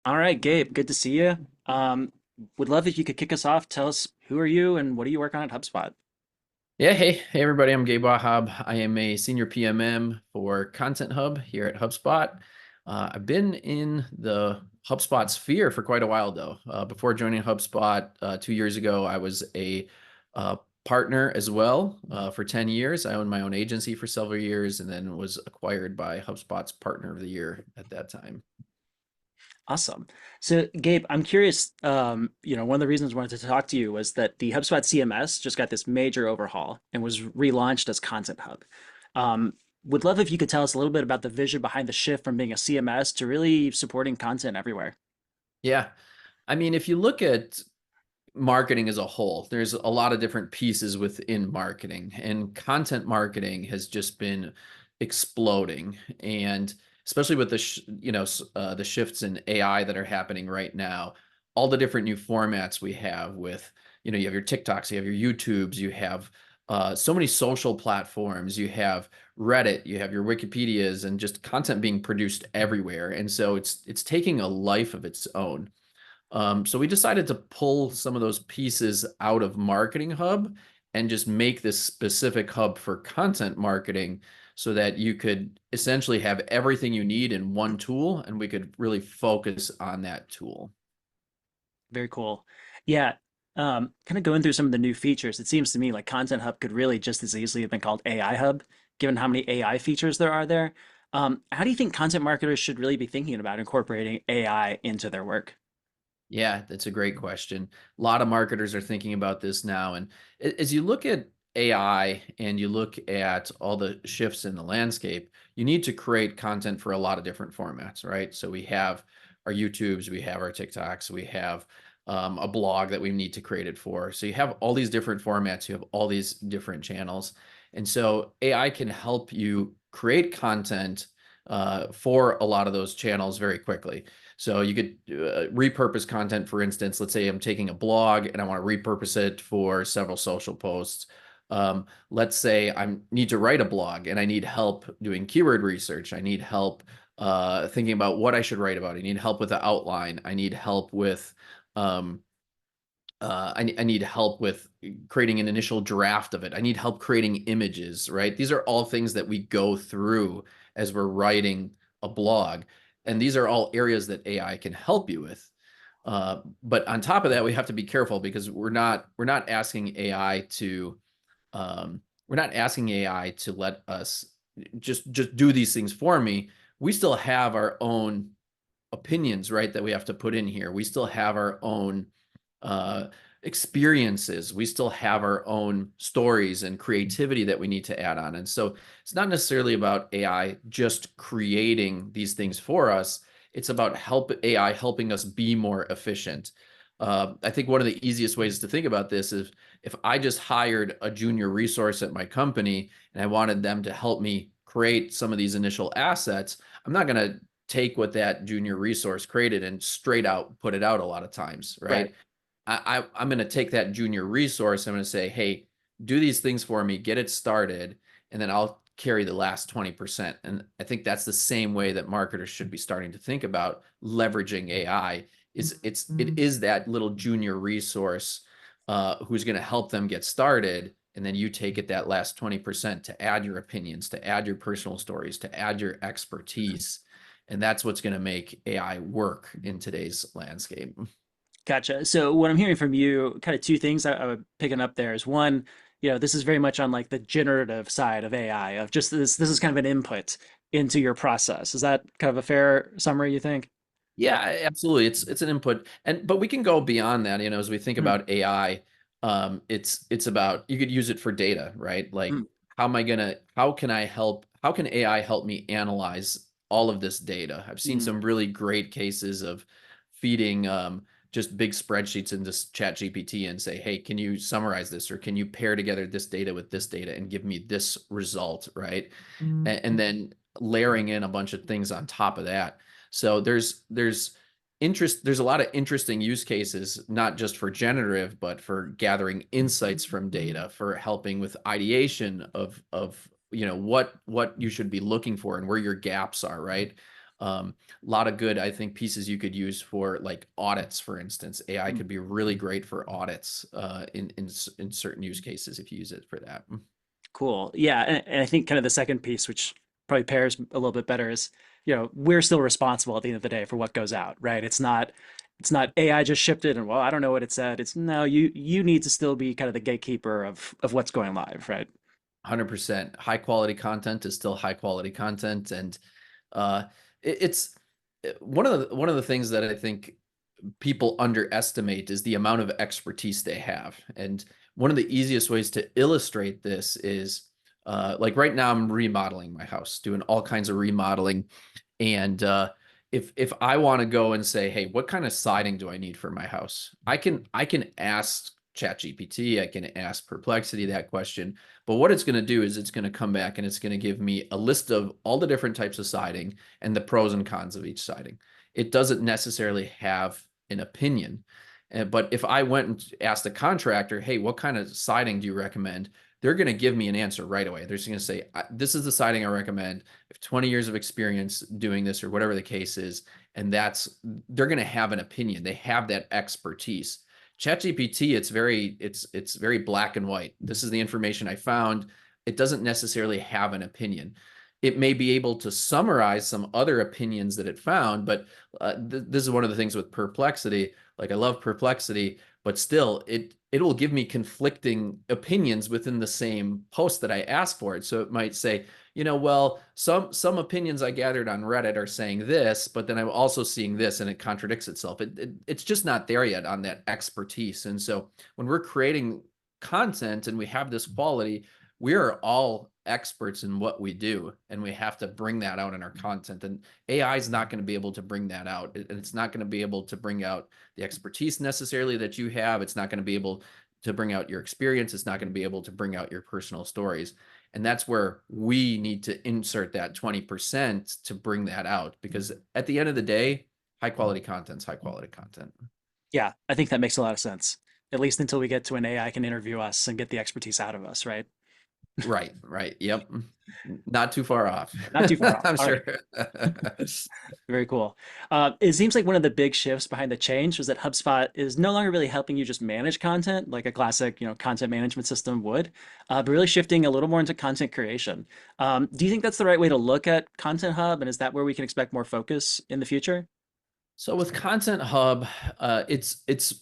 All right, Gabe, good to see you. Would love if you could kick us off. Tell us who are you and what do you work on at HubSpot? Yeah, hey everybody, I'm Gabe Wahhab. I am a Senior PMM for Content Hub here at HubSpot. I've been in the HubSpot sphere for quite a while though. Before joining HubSpot 2 years ago, I was a partner as well for 10 years. I owned my own agency for several years and then was acquired by HubSpot's Partner of the Year at that time. Awesome. So, Gabe, I'm curious. One of the reasons I wanted to talk to you was that the HubSpot CMS just got this major overhaul and was relaunched as Content Hub. Um, would love if you could tell us a little bit about the vision behind the shift from being a CMS to really supporting content everywhere. Yeah, I mean, if you look at marketing as a whole, there's a lot of different pieces within marketing, and content marketing has just been exploding. And especially with the shifts in AI that are happening right now, all the different new formats we have with, you have your TikToks, you have your YouTubes, you have so many social platforms, you have Reddit, you have your Wikipedias, and just content being produced everywhere. And so it's taking a life of its own. So we decided to pull some of those pieces out of Marketing Hub and just make this specific hub for content marketing so that you could essentially have everything you need in one tool and we could really focus on that tool. Very cool. Yeah. Kind of going through some of the new features, it seems to me like Content Hub could really just as easily have been called AI Hub, given how many AI features there are there. How do you think content marketers should really be thinking about incorporating AI into their work? Yeah, that's a great question. A lot of marketers are thinking about this now. And as you look at AI and you look at all the shifts in the landscape, you need to create content for a lot of different formats, right? So we have our YouTubes, we have our TikToks, we have a blog that we need to create it for. So you have all these different formats, you have all these different channels. And so AI can help you create content for a lot of those channels very quickly. So you could repurpose content. For instance, let's say I'm taking a blog and I want to repurpose it for several social posts. Let's say I need to write a blog and I need help doing keyword research. I need help thinking about what I should write about. I need help with the outline. I need help with um, I need help with creating an initial draft of it. I need help creating images, right? These are all things that we go through as we're writing a blog. And these are all areas that AI can help you with. But on top of that, we have to be careful because we're not asking AI to we're not asking AI to let us just do these things for me. We still have our own opinions, right? That we have to put in here. We still have our own uh, experiences. We still have our own stories and creativity that we need to add on. And so it's not necessarily about AI just creating these things for us. It's about AI helping us be more efficient. I think one of the easiest ways to think about this is if I just hired a junior resource at my company and I wanted them to help me create some of these initial assets, I'm not going to take what that junior resource created and straight out put it out a lot of times, Right. right? I'm going to take that junior resource. I'm going to say, hey, do these things for me, get it started, and then I'll carry the last 20%. And I think that's the same way that marketers should be starting to think about leveraging AI. It is that little junior resource who's going to help them get started. And then you take it that last 20% to add your opinions, to add your personal stories, to add your expertise. And that's what's going to make AI work in today's landscape. Gotcha. So what I'm hearing from you, kind of two things I'm picking up there is one, this is very much on like the generative side of AI, of just this is kind of an input into your process. Is that kind of a fair summary, you think? Yeah, absolutely. It's an input, and but we can go beyond that. As we think Mm, about AI, it's about you could use it for data, right? Like, mm, how can AI help me analyze all of this data? I've seen mm. some really great cases of feeding just big spreadsheets into Chat GPT and say, hey, can you summarize this, or can you pair together this data with this data and give me this result, right? And then layering in a bunch of things on top of that. So there's a lot of interesting use cases, not just for generative, but for gathering insights from data, for helping with ideation of what you should be looking for and where your gaps are, right? A lot of good, I think, pieces you could use for like audits, for instance. AI Mm, could be really great for audits in certain use cases if you use it for that. cool. Yeah, and I think kind of the second piece, which probably pairs a little bit better, is we're still responsible at the end of the day for what goes out, right? It's not AI just shipped it and well, I don't know what it said. It's no, you need to still be kind of the gatekeeper of what's going live, right? 100%. High quality content is still high quality content, and uh, it's one of the things that I think people underestimate is the amount of expertise they have. And one of the easiest ways to illustrate this is like right now I'm remodeling my house, doing all kinds of remodeling. And if I want to go and say, hey, what kind of siding do I need for my house? I can ask ChatGPT, I can ask Perplexity that question, but what it's going to do is it's going to come back and it's going to give me a list of all the different types of siding and the pros and cons of each siding. It doesn't necessarily have an opinion. But if I went and asked a contractor, hey, what kind of siding do you recommend? They're going to give me an answer right away. They're just going to say, this is the siding I recommend. I have 20 years of experience doing this or whatever the case is. And they're going to have an opinion. They have that expertise. ChatGPT, it's very black and white. This is the information I found. It doesn't necessarily have an opinion. It may be able to summarize some other opinions that it found, but this is one of the things with Perplexity. Like I love Perplexity, but still it will give me conflicting opinions within the same post that I asked for it. So it might say, well, some opinions I gathered on Reddit are saying this, but then I'm also seeing this, and it contradicts itself. It's just not there yet on that expertise. And so when we're creating content and we have this quality, we are all experts in what we do, and we have to bring that out in our content. And AI is not going to be able to bring that out, and it's not going to be able to bring out the expertise necessarily that you have. It's not going to be able to bring out your experience. It's not going to be able to bring out your personal stories. And that's where we need to insert that 20% to bring that out, because at the end of the day, high quality content is high quality content. Yeah, I think that makes a lot of sense. At least until we get to an AI can interview us and get the expertise out of us, right? Right, right. Yep. Not too far off. Not too far off. I'm All right. sure. Very cool. It seems like one of the big shifts behind the change was that HubSpot is no longer really helping you just manage content like a classic, content management system would, but really shifting a little more into content creation. Do you think that's the right way to look at Content Hub, and is that where we can expect more focus in the future? So with Content Hub, it's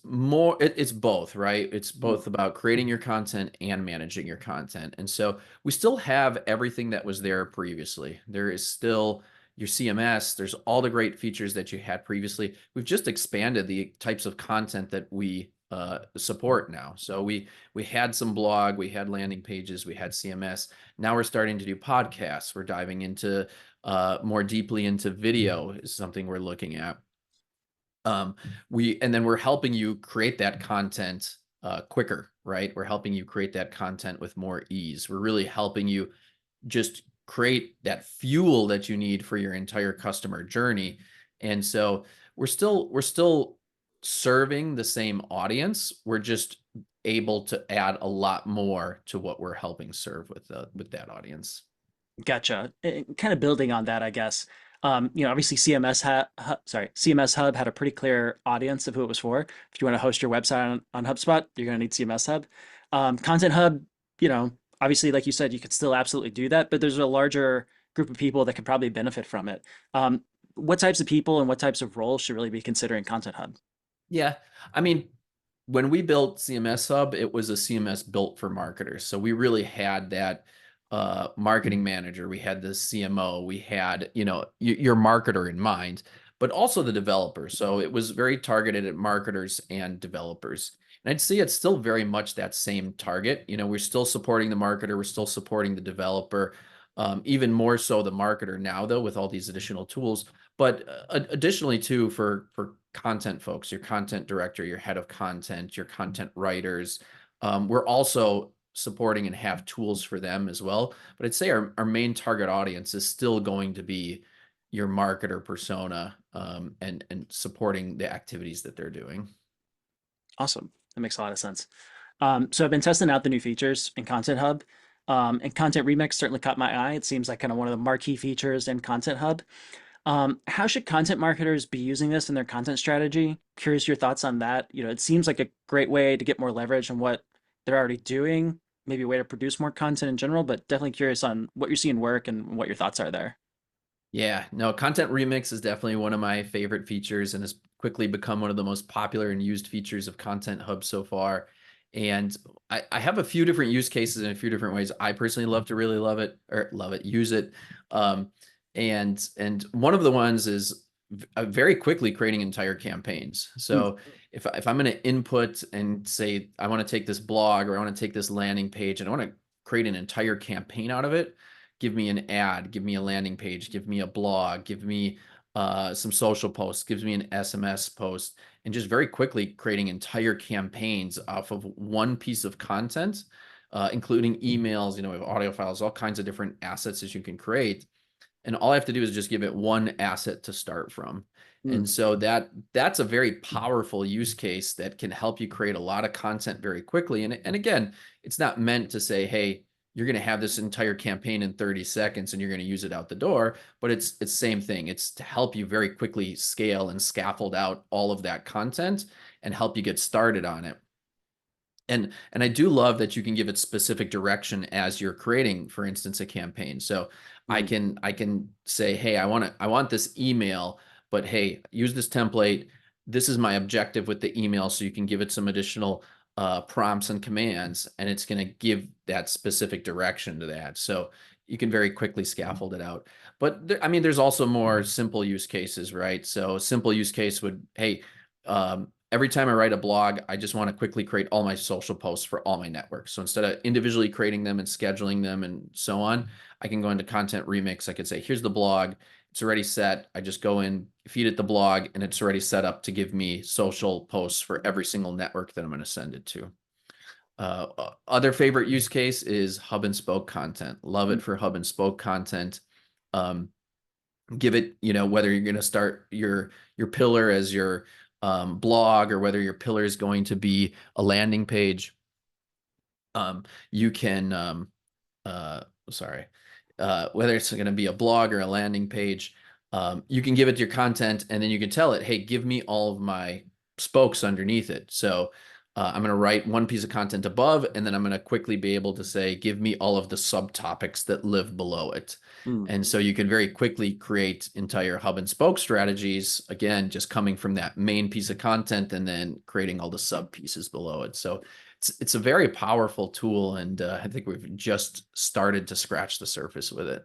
both, right? It's Mm, both about creating your content and managing your content. And so we still have everything that was there previously. There is still your CMS. There's all the great features that you had previously. We've just expanded the types of content that we support now. So we had some blog, we had landing pages, we had CMS. Now we're starting to do podcasts. We're diving into more deeply into video is something we're looking at. And then we're helping you create that content quicker, right? We're helping you create that content with more ease. We're really helping you just create that fuel that you need for your entire customer journey. And so we're still serving the same audience. We're just able to add a lot more to what we're helping serve with that audience. Gotcha. Kind of building on that, I guess. Obviously CMS Hub had a pretty clear audience of who it was for. If you want to host your website on HubSpot, you're going to need CMS Hub. Content Hub, obviously, like you said, you could still absolutely do that, but there's a larger group of people that could probably benefit from it. What types of people and what types of roles should really be considering Content Hub? Yeah. I mean, when we built CMS Hub, it was a CMS built for marketers. So we really had that marketing manager, we had the CMO, we had, your marketer in mind, but also the developer. So it was very targeted at marketers and developers. And I'd say it's still very much that same target. We're still supporting the marketer, we're still supporting the developer, even more so the marketer now, though, with all these additional tools. But additionally, too, for content folks, your content director, your head of content, your content writers, we're also supporting and have tools for them as well. But I'd say our main target audience is still going to be your marketer persona, and supporting the activities that they're doing. Awesome. That makes a lot of sense. So I've been testing out the new features in Content Hub, and Content Remix certainly caught my eye. It seems like kind of one of the marquee features in Content Hub. How should content marketers be using this in their content strategy? Curious your thoughts on that. It seems like a great way to get more leverage on what they're already doing, maybe a way to produce more content in general, but definitely curious on what you're seeing work and what your thoughts are there. Yeah, no, content remix is definitely one of my favorite features and has quickly become one of the most popular and used features of Content Hub so far. And I have a few different use cases in a few different ways. I personally love to really love it or love it, use it. Um, and one of the ones is very quickly creating entire campaigns. Mm, So if I'm going to input and say I want to take this blog or I want to take this landing page and I want to create an entire campaign out of it, give me an ad, give me a landing page, give me a blog, give me some social posts, gives me an SMS post, and just very quickly creating entire campaigns off of one piece of content, including emails, we have audio files, all kinds of different assets that you can create. And all I have to do is just give it one asset to start from. mm. And so that's a very powerful use case that can help you create a lot of content very quickly. And again, it's not meant to say, hey, you're going to have this entire campaign in 30 seconds and you're going to use it out the door, but it's same thing. It's to help you very quickly scale and scaffold out all of that content and help you get started on it. And I do love that you can give it specific direction as you're creating, for instance, a campaign. So Mm. I can say, hey, I want this email, but hey, use this template. This is my objective with the email, so you can give it some additional prompts and commands, and it's going to give that specific direction to that. So you can very quickly scaffold it out. But I mean, there's also more simple use cases, right? So a simple use case would, hey, every time I write a blog, I just want to quickly create all my social posts for all my networks. So instead of individually creating them and scheduling them and so on, I can go into Content Remix. I could say, here's the blog. It's already set. I just go in, feed it the blog, and it's already set up to give me social posts for every single network that I'm going to send it to. Other favorite use case is hub and spoke content. Love Mm. it for hub and spoke content. Um, Give it, whether you're going to start your pillar as your blog or whether your pillar is going to be a landing page. You can uh, sorry, whether it's going to be a blog or a landing page, you can give it your content and then you can tell it, hey, give me all of my spokes underneath it. So I'm going to write one piece of content above, and then I'm going to quickly be able to say, give me all of the subtopics that live below it. Mm. And so you can very quickly create entire hub and spoke strategies, again, just coming from that main piece of content and then creating all the sub pieces below it. So it's a very powerful tool, and I think we've just started to scratch the surface with it.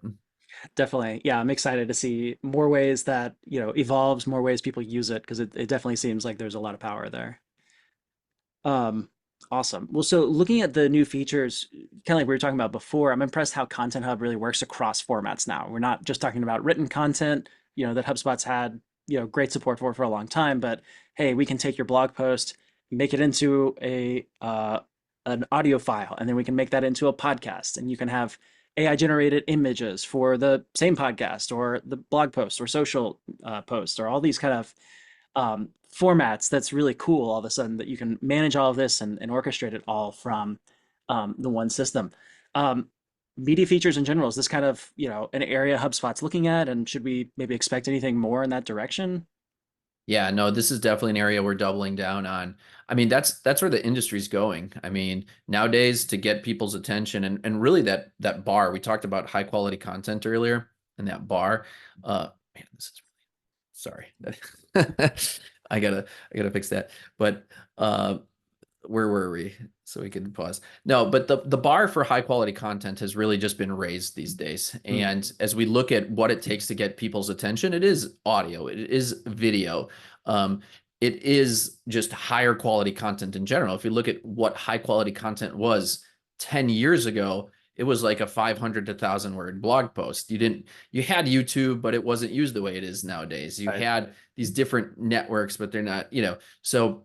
Definitely. Yeah, I'm excited to see more ways that, evolves, more ways people use it, because it definitely seems like there's a lot of power there. Um, awesome. Well, so looking at the new features, kind of like we were talking about before, I'm impressed how Content Hub really works across formats now. We're not just talking about written content, that HubSpot's had, great support for a long time, but hey, we can take your blog post, make it into a an audio file, and then we can make that into a podcast, and you can have AI generated images for the same podcast or the blog post or social post or all these kind of formats. That's really cool all of a sudden that you can manage all of this and orchestrate it all from the one system. Um, Media features in general, is this kind of, an area HubSpot's looking at, and should we maybe expect anything more in that direction? Yeah, no, this is definitely an area we're doubling down on. I mean, that's where the industry's going. I mean, nowadays to get people's attention and really that bar, we talked about high quality content earlier, and that bar, man, this is sorry. I gotta fix that. But where were we? So we could pause. No, but the bar for high quality content has really just been raised these days. Mm. And as we look at what it takes to get people's attention, it is audio, it is video. Um, it is just higher quality content in general. If you look at what high quality content was 10 years ago, it was like a 500 to 1,000 word blog post. You had YouTube, but it wasn't used the way it is nowadays. You Right. had these different networks, but they're not, so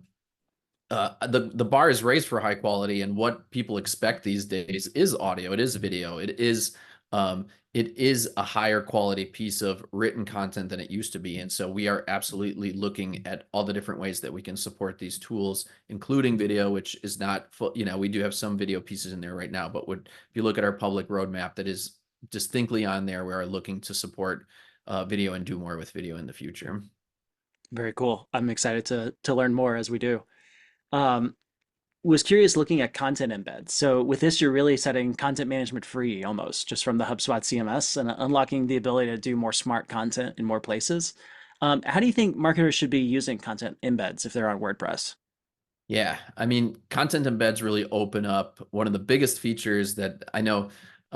the bar is raised for high quality, and what people expect these days is audio. It is video. It is a higher quality piece of written content than it used to be. And so we are absolutely looking at all the different ways that we can support these tools, including video, which is not full. We do have some video pieces in there right now, but if you look at our public roadmap, that is distinctly on there. We are looking to support video and do more with video in the future. Very cool. I'm excited to learn more as we do. Um, was curious looking at content embeds. So with this, you're really setting content management free almost just from the HubSpot CMS and unlocking the ability to do more smart content in more places. How do you think marketers should be using content embeds if they're on WordPress? Yeah, I mean, content embeds really open up one of the biggest features that I know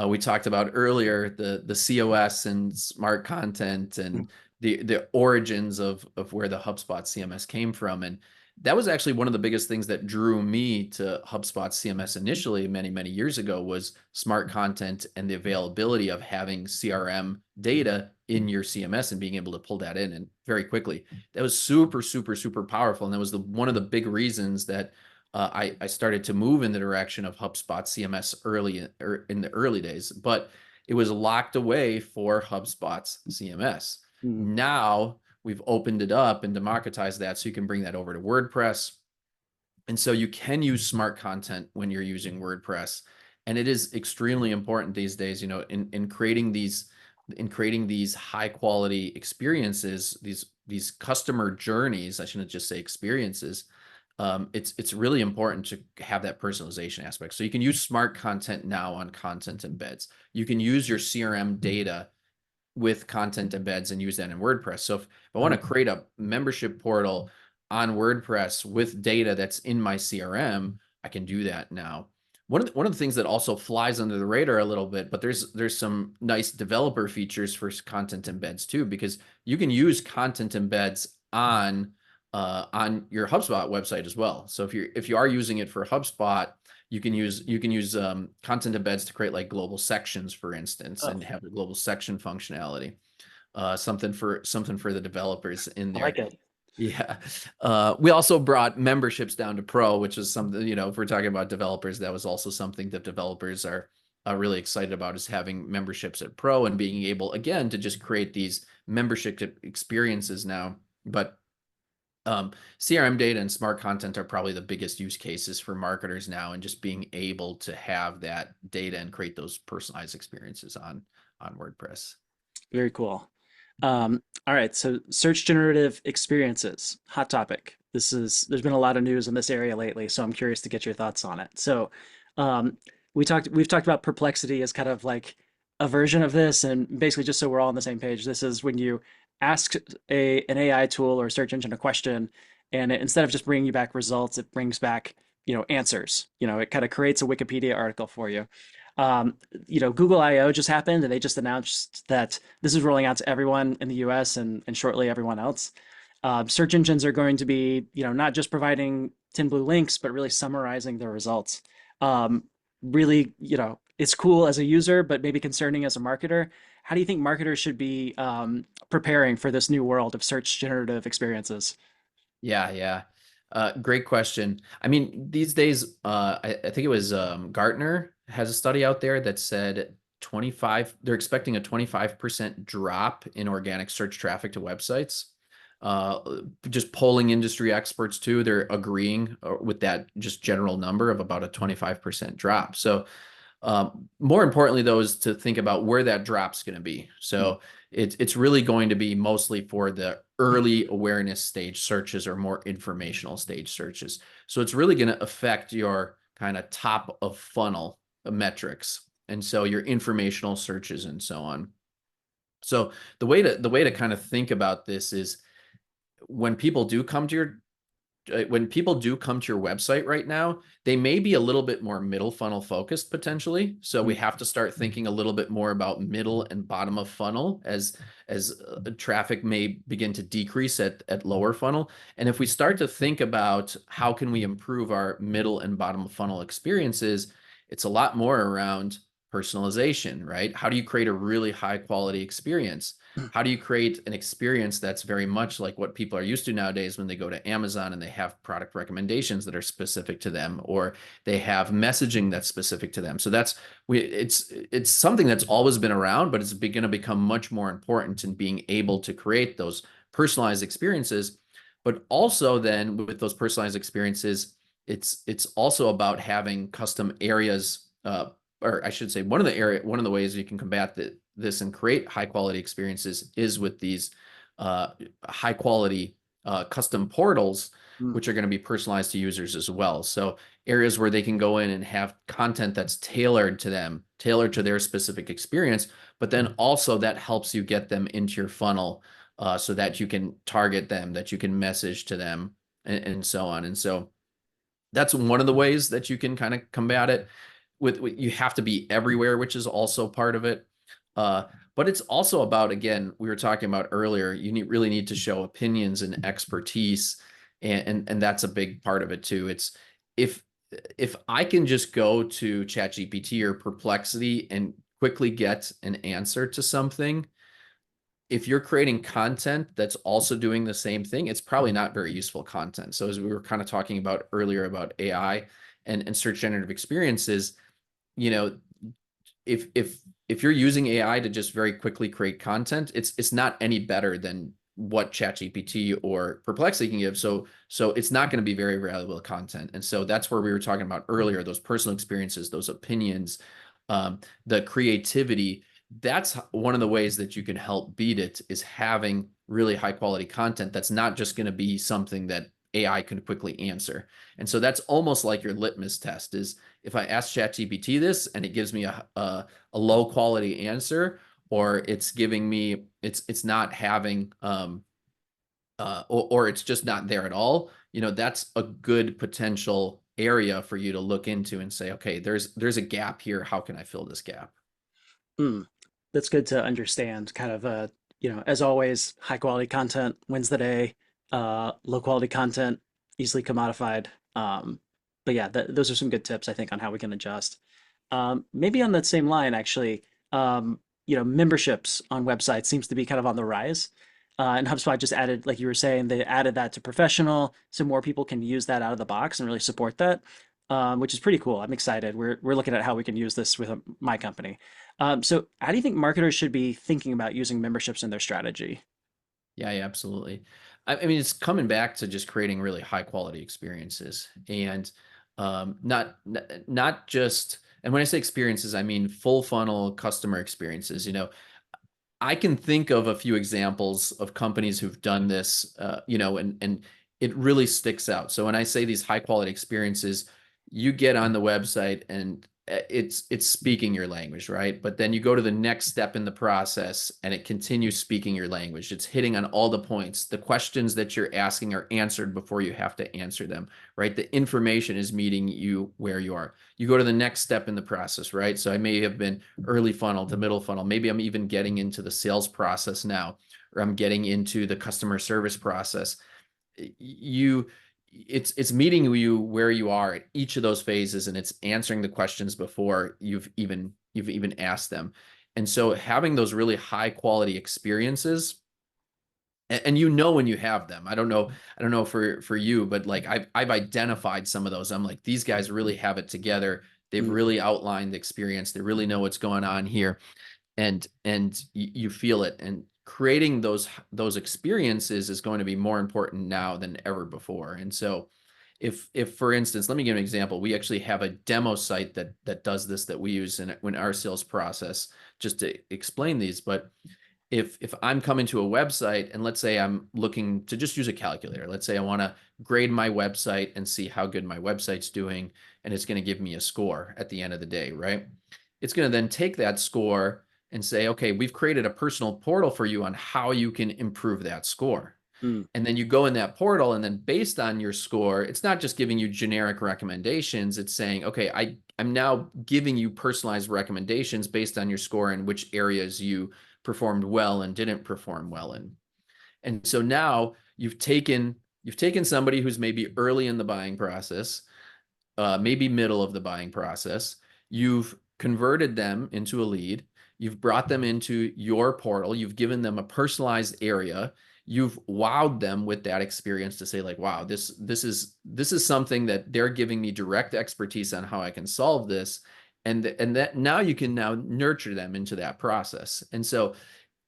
we talked about earlier, the COS and smart content and the origins of where the HubSpot CMS came from. And that was actually one of the biggest things that drew me to HubSpot CMS initially many years ago was smart content and the availability of having CRM data in your CMS and being able to pull that in and very quickly. That was super powerful. And that was one of the big reasons that I started to move in the direction of HubSpot CMS early or in the early days, but it was locked away for HubSpot's CMS. Mm, Now we've opened it up and democratized that so you can bring that over to WordPress. And so you can use smart content when you're using WordPress. And it is extremely important these days, you know, in creating these high quality experiences, these customer journeys, I shouldn't just say experiences. It's really important to have that personalization aspect. So you can use smart content now on content embeds. You can use your CRM data with content embeds and use that in WordPress. So if I want to create a membership portal on WordPress with data that's in my CRM, I can do that now. One of the things that also flies under the radar a little bit, but there's some nice developer features for content embeds too, because you can use content embeds on your HubSpot website as well. So if you are using it for HubSpot, you can use content embeds to create like global sections, for instance, oh, and have the global section functionality. Something for the developers in I there. like it. Yeah. We also brought memberships down to Pro, which is something, you know, if we're talking about developers, that was also something that developers are really excited about is having memberships at Pro and being able, again, to just create these membership experiences now. But CRM data and smart content are probably the biggest use cases for marketers now, and just being able to have that data and create those personalized experiences on WordPress. Very cool. All right, so search generative experiences, hot topic. There's been a lot of news in this area lately, so I'm curious to get your thoughts on it. So, um, we've talked about perplexity as kind of like a version of this, and basically just so we're all on the same page, this is when you ask an AI tool or search engine a question, and instead of just bringing you back results, it brings back, answers. It kind of creates a Wikipedia article for you. Um, Google I/O just happened, and they just announced that this is rolling out to everyone in the US and shortly everyone else. Search engines are going to be, not just providing tin blue links, but really summarizing the results. Um, Really, it's cool as a user, but maybe concerning as a marketer. How do you think marketers should be preparing for this new world of search generative experiences? Yeah. Great question. I mean, these days, I think it was Gartner has a study out there that said they're expecting a 25% drop in organic search traffic to websites. Just polling industry experts too, they're agreeing with that just general number of about a 25% drop. So more importantly, though, is to think about where that drop's going to be. So it's really going to be mostly for the early awareness stage searches or more informational stage searches. So it's really going to affect your kind of top of funnel metrics, and so your informational searches and so on. So the way to kind of think about this is when people do come to your website right now, they may be a little bit more middle funnel focused potentially. So we have to start thinking a little bit more about middle and bottom of funnel as traffic may begin to decrease at lower funnel. And if we start to think about how can we improve our middle and bottom of funnel experiences, it's a lot more around personalization, right? How do you create a really high quality experience? How do you create an experience that's very much like what people are used to nowadays when they go to Amazon and they have product recommendations that are specific to them, or they have messaging that's specific to them? So it's something that's always been around, but it's going to become much more important in being able to create those personalized experiences. But also then with those personalized experiences, it's also about having custom areas or I should say, one of the ways you can combat this and create high quality experiences is with these uh, high quality custom portals, Mm, which are going to be personalized to users as well. So areas where they can go in and have content that's tailored to them, tailored to their specific experience, but then also that helps you get them into your funnel so that you can target them, that you can message to them, and so on. And so that's one of the ways that you can kind of combat it. With you have to be everywhere, which is also part of it. Uh, but it's also about, again, we were talking about earlier, really need to show opinions and expertise, and that's a big part of it too. It's if if I can just go to ChatGPT or Perplexity and quickly get an answer to something, if you're creating content that's also doing the same thing, it's probably not very useful content. So as we were kind of talking about earlier about AI and search generative experiences, you know, if you're using AI to just very quickly create content, it's not any better than what ChatGPT or Perplexity can give. So it's not going to be very valuable content. And so that's where we were talking about earlier, those personal experiences, those opinions, the creativity. That's one of the ways that you can help beat it, is having really high quality content that's not just going to be something that AI can quickly answer. And so that's almost like your litmus test is, if I ask ChatGPT this and it gives me a low quality answer, or it's giving me, it's not having or it's just not there at all, that's a good potential area for you to look into and say, okay, there's a gap here. How can I fill this gap? mm. That's good to understand. Kind of, as always, high quality content wins the day. Low quality content, easily commodified. But yeah, those are some good tips, I think, on how we can adjust. Maybe on that same line, actually, memberships on websites seems to be kind of on the rise. And HubSpot just added, like you were saying, they added that to professional, so more people can use that out of the box and really support that, which is pretty cool. I'm excited. We're looking at how we can use this with my company. So, how do you think marketers should be thinking about using memberships in their strategy? Yeah, yeah, absolutely. I mean, it's coming back to just creating really high quality experiences, and not just. And when I say experiences, I mean full funnel customer experiences. I can think of a few examples of companies who've done this, and it really sticks out. So when I say these high quality experiences, you get on the website and it's speaking your language, right? But then you go to the next step in the process and it continues speaking your language. It's hitting on all the points. The questions that you're asking are answered before you have to answer them, right? The information is meeting you where you are. You go to the next step in the process, right? So I may have been early funnel to middle funnel. Maybe I'm even getting into the sales process now, or I'm getting into the customer service process. You it's meeting you where you are at each of those phases, and it's answering the questions before you've even asked them. And so having those really high quality experiences, and when you have them. I don't know for you, but like I've identified some of those. I'm like, these guys really have it together. They've Mm, really outlined the experience. They really know what's going on here, and you feel it. And creating those experiences is going to be more important now than ever before. And so if for instance, let me give an example. We actually have a demo site that does this, that we use in our sales process, just to explain these. But if I'm coming to a website, and let's say I'm looking to just use a calculator. Let's say I want to grade my website and see how good my website's doing, and it's going to give me a score at the end of the day, right? It's going to then take that score and say, okay, we've created a personal portal for you on how you can improve that score. mm, And then you go in that portal, and then based on your score, it's not just giving you generic recommendations. It's saying, okay, I'm now giving you personalized recommendations based on your score and which areas you performed well and didn't perform well in. And so now you've taken somebody who's maybe early in the buying process, maybe middle of the buying process. You've converted them into a lead. You've brought them into your portal. You've given them a personalized area. You've wowed them with that experience to say, like, wow, this is something that they're giving me direct expertise on how I can solve this. And that now you can now nurture them into that process. And so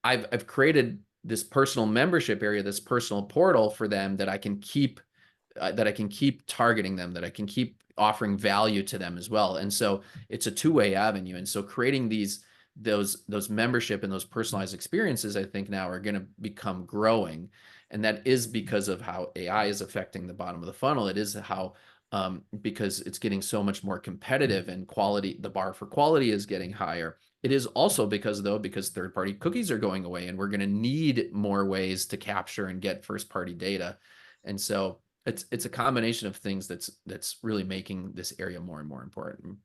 I've created this personal membership area, this personal portal for them that I can keep that I can keep targeting them, that I can keep offering value to them as well. And so it's a two-way avenue. And so creating those membership and those personalized experiences, I think now are going to become growing. And that is because of how AI is affecting the bottom of the funnel. It is how because it's getting so much more competitive and quality, the bar for quality is getting higher. It is also because third-party cookies are going away, and we're going to need more ways to capture and get first-party data. And so it's a combination of things that's really making this area more and more important.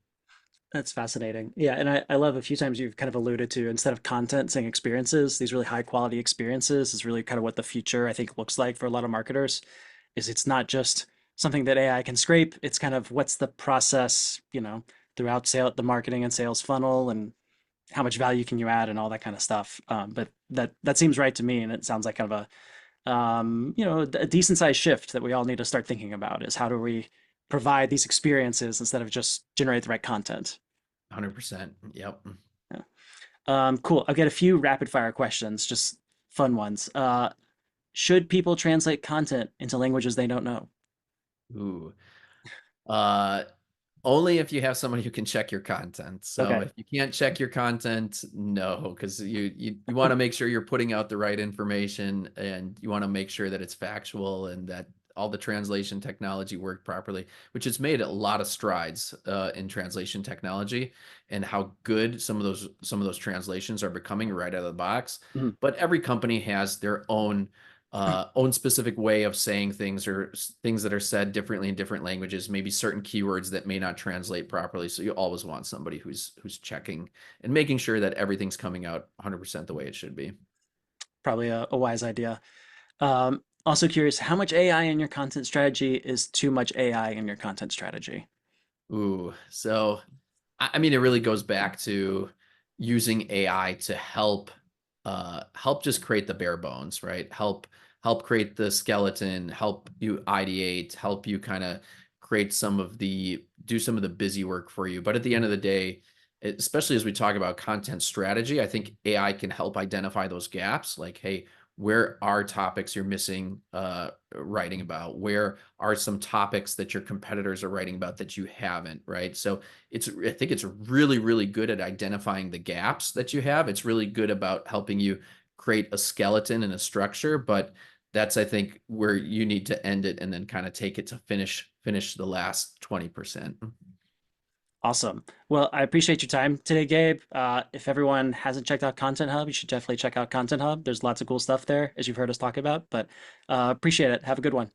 That's fascinating. Yeah, and I love a few times you've kind of alluded to instead of content saying experiences, these really high quality experiences is really kind of what the future I think looks like for a lot of marketers. Is it's not just something that AI can scrape, it's kind of what's the process, throughout the marketing and sales funnel and how much value can you add and all that kind of stuff. But that seems right to me, and it sounds like kind of a decent sized shift that we all need to start thinking about is how do we provide these experiences instead of just generate the right content. 100%. Yep. Yeah. Cool. I've got a few rapid fire questions, just fun ones. Should people translate content into languages they don't know? Ooh. Uh, Only if you have somebody who can check your content. So Okay. if you can't check your content, no, because you want to make sure you're putting out the right information, and you want to make sure that it's factual and that all the translation technology worked properly, which has made a lot of strides in translation technology and how good some of those translations are becoming right out of the box. Mhm. But every company has their own specific way of saying things, or things that are said differently in different languages, maybe certain keywords that may not translate properly. So you always want somebody who's checking and making sure that everything's coming out 100% the way it should be. Probably a wise idea. Also curious, how much AI in your content strategy is too much AI in your content strategy? Ooh, so I mean, it really goes back to using AI to help just create the bare bones, right? Help create the skeleton, help you ideate, help you kind of create do some of the busy work for you. But at the end of the day, especially as we talk about content strategy, I think AI can help identify those gaps. Like, hey, where are topics you're missing writing about? Where are some topics that your competitors are writing about that you haven't, right? So I think it's really, really good at identifying the gaps that you have. It's really good about helping you create a skeleton and a structure, but that's, I think, where you need to end it and then kind of take it to finish the last 20%. Awesome. Well, I appreciate your time today, Gabe. If everyone hasn't checked out Content Hub, you should definitely check out Content Hub. There's lots of cool stuff there, as you've heard us talk about, but appreciate it. Have a good one.